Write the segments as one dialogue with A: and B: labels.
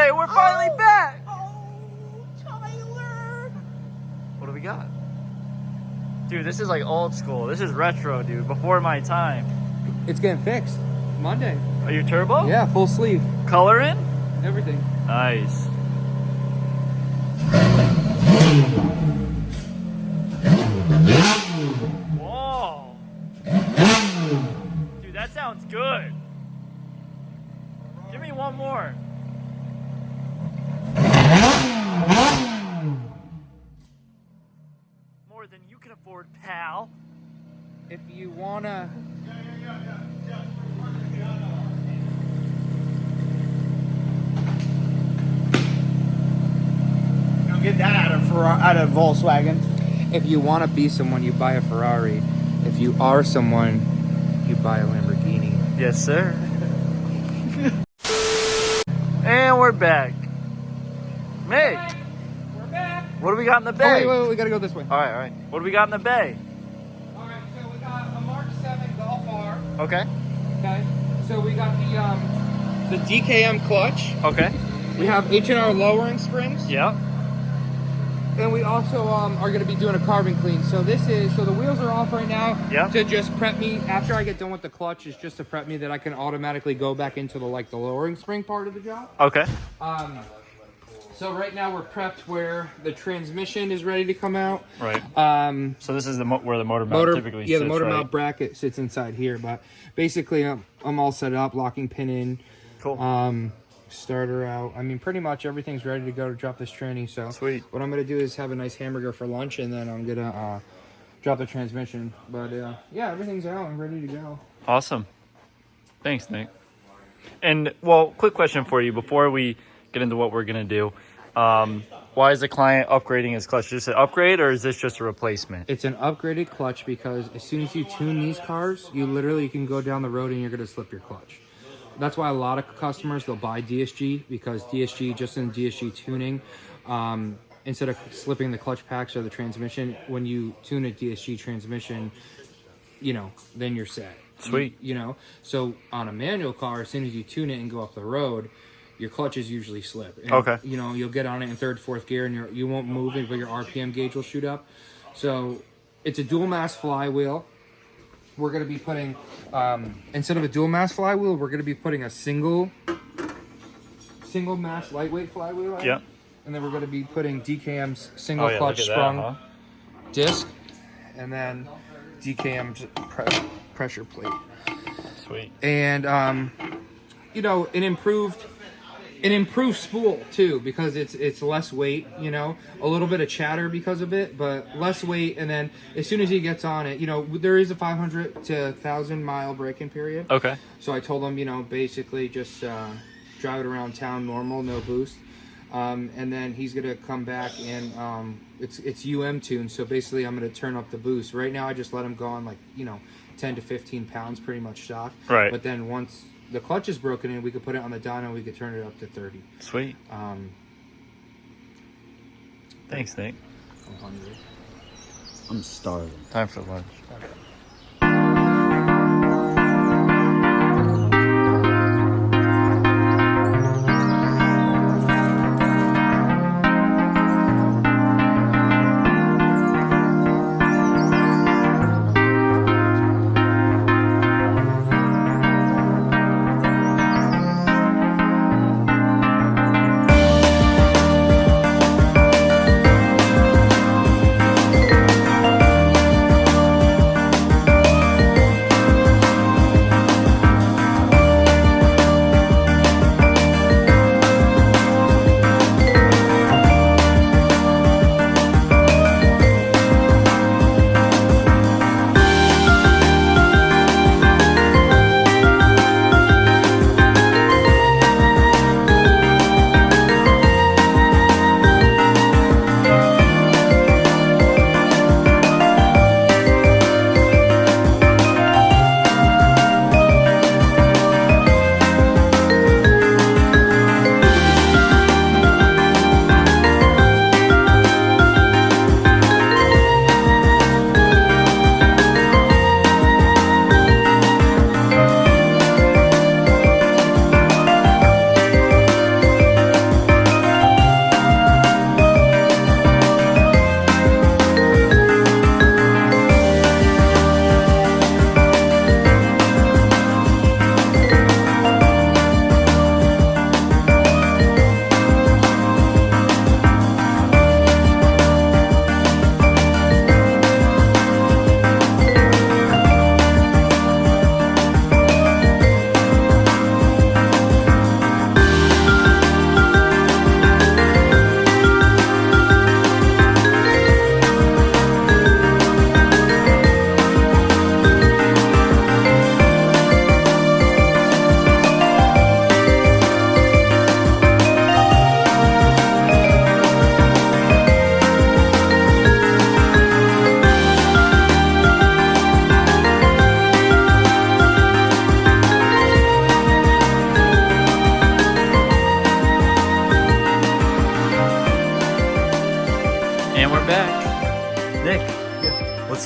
A: Hey, we're finally back.
B: Oh, Tyler.
A: What do we got? Dude, this is like old school. This is retro, dude. Before my time.
C: It's getting fixed Monday.
A: Are you turbo?
C: Yeah, full sleeve.
A: Color in?
C: Everything.
A: Nice. Whoa. Dude, that sounds good. Give me one more. More than you can afford, pal.
C: If you wanna...
B: Don't get that out of Volkswagen.
C: If you want to be someone, you buy a Ferrari. If you are someone, you buy a Lamborghini.
A: Yes, sir. And we're back. Meg,
C: We're back.
A: what do we got in the
C: Oh,
A: bay?
C: wait, we gotta go this way.
A: All right. What do we got in the bay?
C: All right, so we got a Mark 7 Golf R.
A: Okay.
C: Okay. So we got the DKM clutch.
A: Okay.
C: We have H&R lowering springs.
A: Yep.
C: And we also are going to be doing a carbon clean. So the wheels are off right now.
A: Yep.
C: To just prep me after I get done with the clutch. Is just to prep me that I can automatically go back into the lowering spring part of the job.
A: Okay.
C: So right now we're prepped where the transmission is ready to come out.
A: Right. So this is where the motor mount typically sits,
C: yeah, the motor
A: right?
C: mount bracket sits inside here. But basically, I'm all set up, locking pin in.
A: Cool.
C: Starter out. I mean, pretty much everything's ready to go to drop this tranny. So
A: Sweet.
C: What I'm gonna do is have a nice hamburger for lunch, and then I'm gonna drop the transmission. But yeah, everything's out and ready to go.
A: Awesome. Thanks, Nick. And well, quick question for you before we get into what we're gonna do. Why is the client upgrading his clutch? Just an upgrade, or is this just a replacement?
C: It's an upgraded clutch because as soon as you tune these cars, you literally can go down the road and you're gonna slip your clutch. That's why a lot of customers, they'll buy DSG because DSG, just in DSG tuning, instead of slipping the clutch packs or the transmission, when you tune a DSG transmission, then you're set.
A: Sweet.
C: So on a manual car, as soon as you tune it and go up the road, your clutches usually slip. And,
A: Okay.
C: You'll get on it in third, fourth gear, and you won't move it, but your RPM gauge will shoot up. So it's a dual mass flywheel. We're going to be putting, instead of a dual mass flywheel, we're going to be putting a single mass lightweight flywheel.
A: Yeah.
C: And then we're going to be putting DKM's single
A: Look
C: clutch
A: at
C: sprung
A: that, huh?
C: disc, and then DKM's pressure plate.
A: Sweet.
C: And an improved spool too, because it's less weight, a little bit of chatter because of it, but less weight. And then as soon as he gets on it, there is a 500 to 1,000 mile break-in period.
A: Okay.
C: So I told him, basically just drive it around town normal, no boost. And then he's gonna come back and it's tuned. So basically I'm gonna turn up the boost. Right now I just let him go on 10 to 15 pounds, pretty much stock.
A: Right.
C: But then once the clutch is broken in, we could put it on the dyno, we could turn it up to 30.
A: Sweet. Thanks, Nick.
C: I'm hungry.
B: I'm starving.
A: Time for lunch.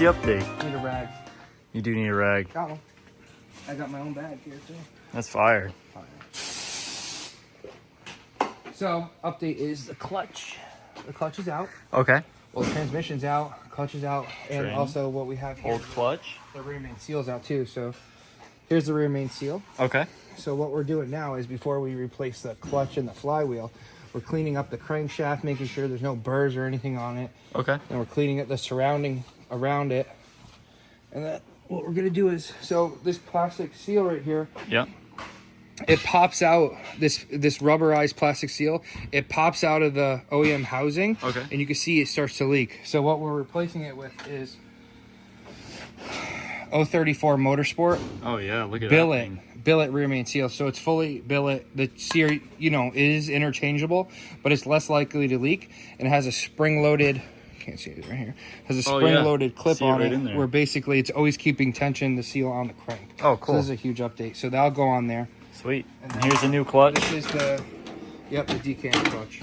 A: the update?
C: Need a rag.
A: You do need a rag.
C: Got one. I got my own bag here too.
A: That's fire.
C: So, update is the clutch. The clutch is out.
A: Okay.
C: Well, the transmission's out, clutch is out, and
A: Train.
C: also what we have here,
A: Old clutch.
C: the rear main seal's out too. So, here's the rear main seal.
A: Okay.
C: So what we're doing now is before we replace the clutch and the flywheel, we're cleaning up the crankshaft, making sure there's no burrs or anything on it.
A: Okay.
C: And we're cleaning up the surrounding around it. And then what we're gonna do is, so this plastic seal right here,
A: Yeah.
C: it pops out, this rubberized plastic seal, it pops out of the OEM housing.
A: Okay.
C: And you can see it starts to leak. So what we're replacing it with is 034 Motorsport.
A: Oh yeah, look at
C: Billet rear main seal. So it's fully billet. The series, you know, is interchangeable, but it's less likely to leak, and it has a spring-loaded. Can't see it right here. Has a spring-loaded clip
A: See it
C: on
A: right
C: it,
A: in there.
C: where basically it's always keeping tension. The seal on the crank.
A: Oh,
C: So
A: cool.
C: this is a huge update. So that'll go on there.
A: Sweet. And here's a new clutch.
C: This is the decant clutch.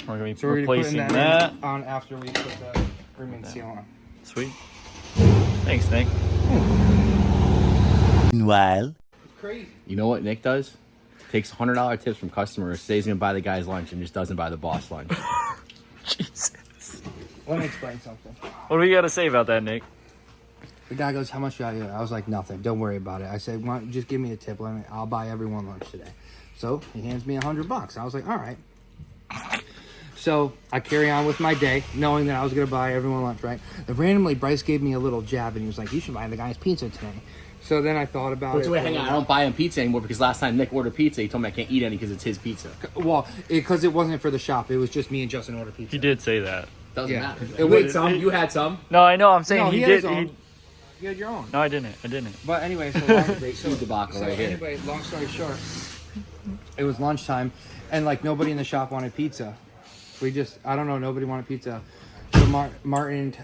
A: We're gonna be
C: So we're
A: replacing
C: putting
A: that.
C: in on after we put the rear main seal on.
A: Sweet. Thanks, Nick.
B: Meanwhile.
C: Crazy.
D: You know what Nick does? Takes $100 tips from customers, says he's gonna buy the guy's lunch, and just doesn't buy the boss lunch.
A: Jesus.
C: Let me explain something.
A: What do we got to say about that, Nick?
C: The guy goes, "How much do I owe?" I was like, "Nothing. Don't worry about it." I said, "Why don't you just give me a tip. I'll buy everyone lunch today." So he hands me $100. I was like, "All right." So I carry on with my day, knowing that I was gonna buy everyone lunch, right? Then randomly, Bryce gave me a little jab, and he was like, "You should buy the guy's pizza today." So then I thought about it.
D: Wait, hang on. I don't buy him pizza anymore because last time Nick ordered pizza, he told me I can't eat any because it's his pizza.
C: Well, because it wasn't for the shop. It was just me and Justin ordered pizza.
A: He did say that.
D: Doesn't
C: Yeah.
D: matter.
C: It
D: You
C: was-
D: had some. You had some.
A: No, I know. I'm saying
C: No,
A: he
C: had
A: did.
C: his own. You had your own.
A: No, I didn't. I didn't.
C: But anyway, so
D: Great food debacle right here.
C: anyway, long story short, it was lunchtime, and like nobody in the shop wanted pizza. I don't know, nobody wanted pizza. So Martin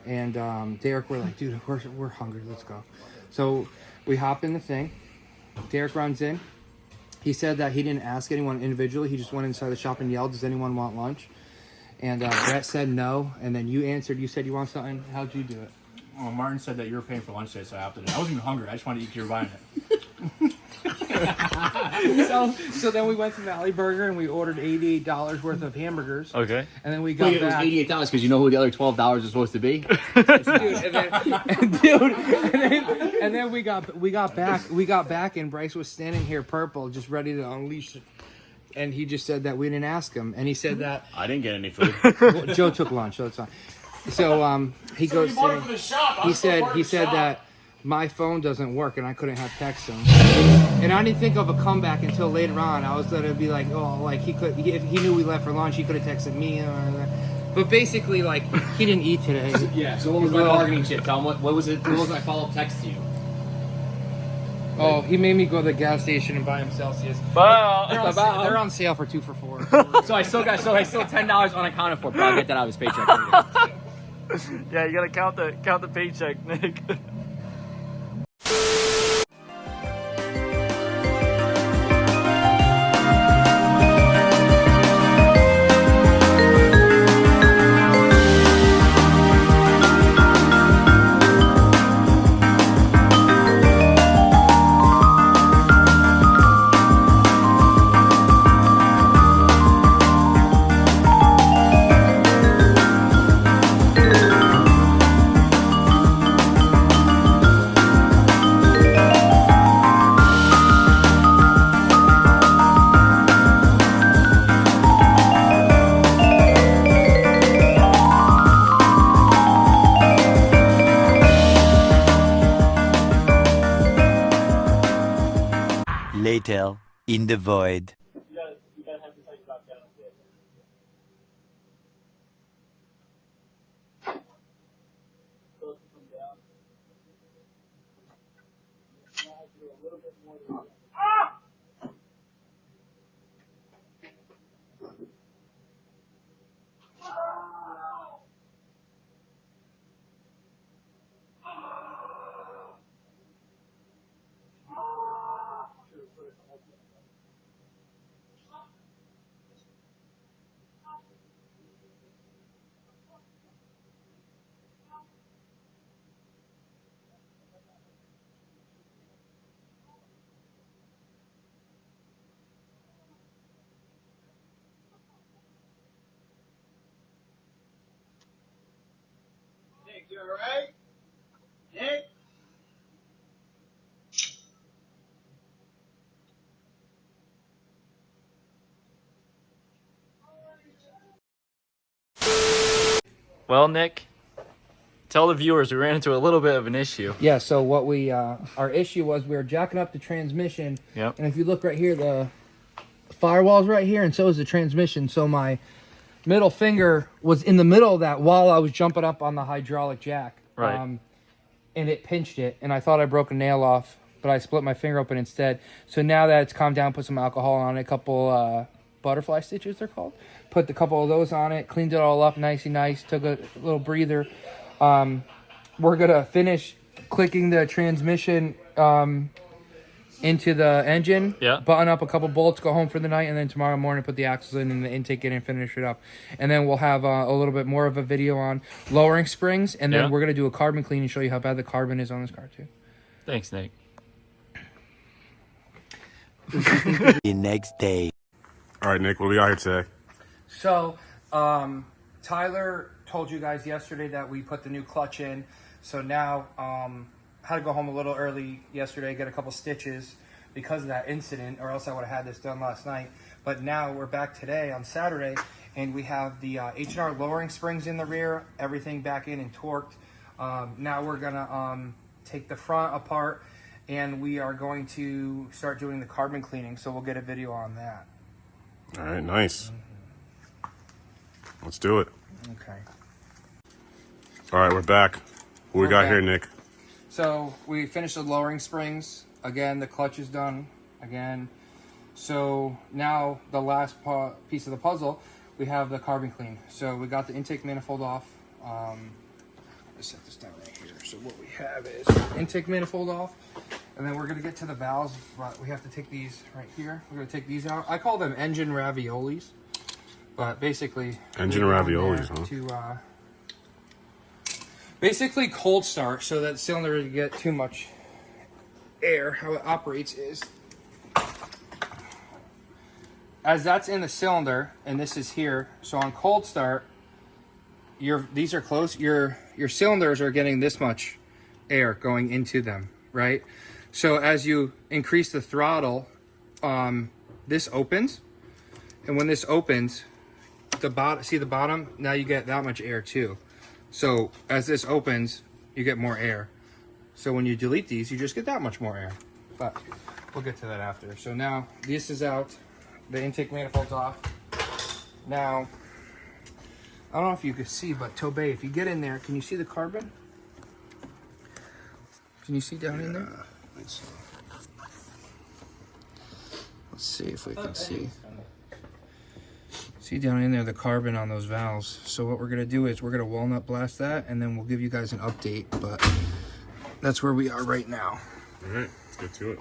C: and Derek were like, "Dude, we're hungry. Let's go." So we hop in the thing. Derek runs in. He said that he didn't ask anyone individually. He just went inside the shop and yelled, "Does anyone want lunch?" And Brett said no. And then you answered. You said you want something. How'd you do it?
E: Well, Martin said that you were paying for lunch today, so I opted in. I wasn't even hungry. I just wanted to eat 'cause you were buying it.
C: So then we went to Valley Burger and we ordered $88 worth of hamburgers.
A: Okay.
C: And then we got
D: Wait, it was
C: back.
D: $88 because you know who the other $12 is supposed to be?
C: Dude, and then we got back and Bryce was standing here purple, just ready to unleash it. And he just said that we didn't ask him, and he said that
D: I didn't get any food.
C: well, Joe took lunch, so it's fine. So he goes. He said that my phone doesn't work and I couldn't have text him. And I didn't think of a comeback until later on. I was gonna be like, oh, like if he knew we left for lunch, he could have texted me. But basically, like, he didn't eat today.
D: Yeah, so what was my bargaining chip? Tell him what was it? What was my follow-up text to you?
C: Oh, he made me go to the gas station and buy him Celsius.
A: Wow.
C: They're on sale for 2 for $4.
D: So I still $10 unaccounted for, but I'll get that out of his paycheck.
A: Yeah, you gotta count the paycheck, Nick.
F: Later, in the void.
B: Nick, you alright? Nick?
A: Well, Nick, tell the viewers we ran into a little bit of an issue.
C: Yeah, so what we, our issue was we were jacking up the transmission.
A: Yep.
C: And if you look right here, the firewall's right here, and so is the transmission. So my middle finger was in the middle of that while I was jumping up on the hydraulic jack.
A: Right.
C: And it pinched it, and I thought I broke a nail off, but I split my finger open instead. So now that it's calmed down, put some alcohol on it, a couple butterfly stitches they're called. Put a couple of those on it, cleaned it all up nicey nice, took a little breather. We're gonna finish clicking the transmission into the engine,
A: Yeah.
C: button up a couple bolts, go home for the night, and then tomorrow morning put the axles in and the intake in and finish it up. And then we'll have a little bit more of a video on lowering springs, and then
A: Yeah.
C: we're gonna do a carbon clean and show you how bad the carbon is on this car too.
A: Thanks, Nick.
F: The next day.
G: All right, Nick, what do we got here today?
C: So, Tyler told you guys yesterday that we put the new clutch in. So now, had to go home a little early yesterday, get a couple stitches because of that incident, or else I would have had this done last night. But now we're back today on Saturday, and we have the H&R lowering springs in the rear, everything back in and torqued. Now we're gonna take the front apart, and we are going to start doing the carbon cleaning. So we'll get a video on that.
G: All right, nice. Let's do it.
C: Okay.
G: All right, we're back. What we got
C: Okay.
G: here, Nick?
C: So we finished the lowering springs. Again, the clutch is done. Again. So now the last piece of the puzzle, we have the carbon clean. So we got the intake manifold off. Let's set this down right here. So what we have is intake manifold off. And then we're going to get to the valves, but we have to take these right here. We're going to take these out. I call them engine raviolis. But basically...
G: Engine
C: they go in
G: raviolis,
C: there
G: huh?
C: To, basically cold start so that the cylinder doesn't get too much air. How it operates is... as that's in the cylinder, and this is here, so on cold start, these are close, your cylinders are getting this much air going into them, right? So as you increase the throttle, this opens, and when this opens, see the bottom? Now you get that much air too. So as this opens, you get more air. So when you delete these, you just get that much more air. But we'll get to that after. So now this is out, the intake manifold's off. Now, I don't know if you can see, but Tobey, if you get in there, can you see the carbon? Can you see down in there? Let's see if we can see. See down in there the carbon on those valves. So what we're gonna do is we're gonna walnut blast that, and then we'll give you guys an update, but that's where we are right now.
G: All right, let's get to it.